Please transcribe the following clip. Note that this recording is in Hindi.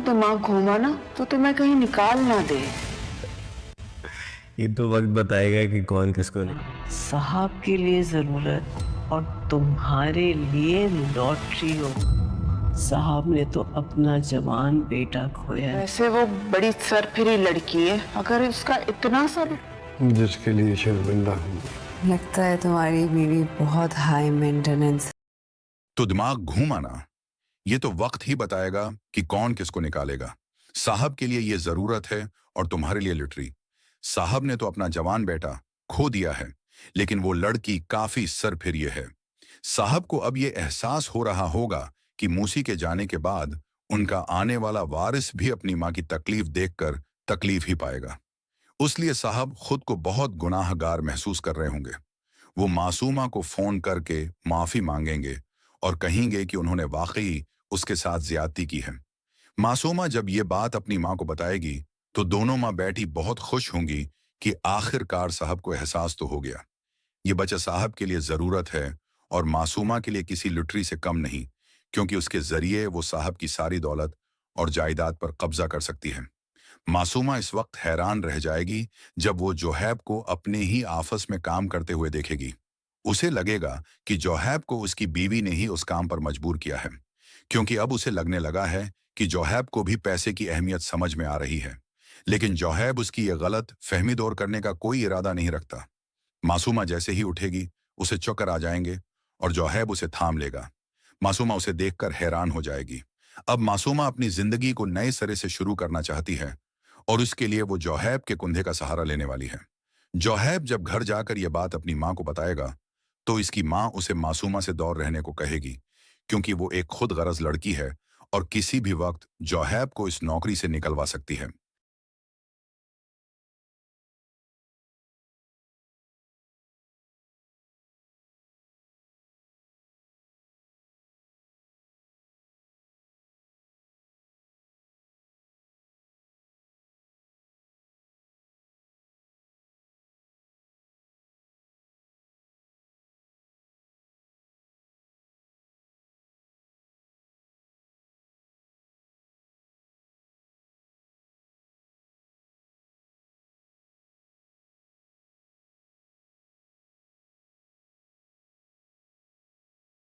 दिमाग घूमा ना तो तुम्हें कहीं निकाल ना दे। ये तो वक्त बताएगा कि कौन किसको नहीं। साहब के लिए जरूरत और तुम्हारे लिए लॉटरी हो। साहब ने तो अपना जवान बेटा खोया है। वैसे वो बड़ी सरफिरी लड़की है, अगर उसका इतना सब जिसके लिए शर्मिंदा हूँ। लगता है तुम्हारी बीवी बहुत हाई मेंटेनेंस। तो दिमाग घूमा ना, ये तो वक्त ही बताएगा कि कौन किसको निकालेगा। साहब के लिए ये जरूरत है और तुम्हारे लिए लिटरी। साहब ने तो अपना जवान बेटा खो दिया है, लेकिन वो लड़की काफी सरफिरी है। साहब को अब ये एहसास हो रहा होगा कि मूसी के जाने के बाद उनका आने वाला वारिस भी अपनी माँ की तकलीफ देखकर तकलीफ ही पाएगा। उसलिए साहब खुद को बहुत गुनाहगार महसूस कर रहे होंगे। वो मासूमा को फोन करके माफी मांगेंगे और कहेंगे कि उन्होंने वाकई उसके साथ ज्यादती की है। मासूमा जब ये बात अपनी माँ को बताएगी तो दोनों माँ बैठी बहुत खुश होंगी कि आखिरकार साहब को एहसास तो हो गया। ये बच्चा साहब के लिए जरूरत है और मासूमा के लिए किसी लुटरी से कम नहीं, क्योंकि उसके जरिए वो साहब की सारी दौलत और जायदाद पर कब्जा कर सकती है। मासूमा इस वक्त हैरान रह जाएगी जब वो जोहैब को अपने ही आफस में काम करते हुए देखेगी। उसे लगेगा कि जोहैब को उसकी बीवी ने ही उस काम पर मजबूर किया है, क्योंकि अब उसे लगने लगा है कि जोहैब को भी पैसे की अहमियत समझ में आ रही है। लेकिन जोहैब उसकी ये गलत फहमी दूर करने का कोई इरादा नहीं रखता। मासूमा जैसे ही उठेगी उसे चक्कर आ जाएंगे और जोहैब उसे थाम लेगा। मासूमा उसे देखकर हैरान हो जाएगी। अब मासूमा अपनी जिंदगी को नए सिरे से शुरू करना चाहती है और उसके लिए वो जोहैब के कुंधे का सहारा लेने वाली है। जोहैब जब घर जाकर यह बात अपनी माँ को बताएगा तो इसकी माँ उसे मासूमा से दूर रहने को कहेगी, क्योंकि वो एक खुद गरज लड़की है और किसी भी वक्त जोहैब को इस नौकरी से निकलवा सकती है।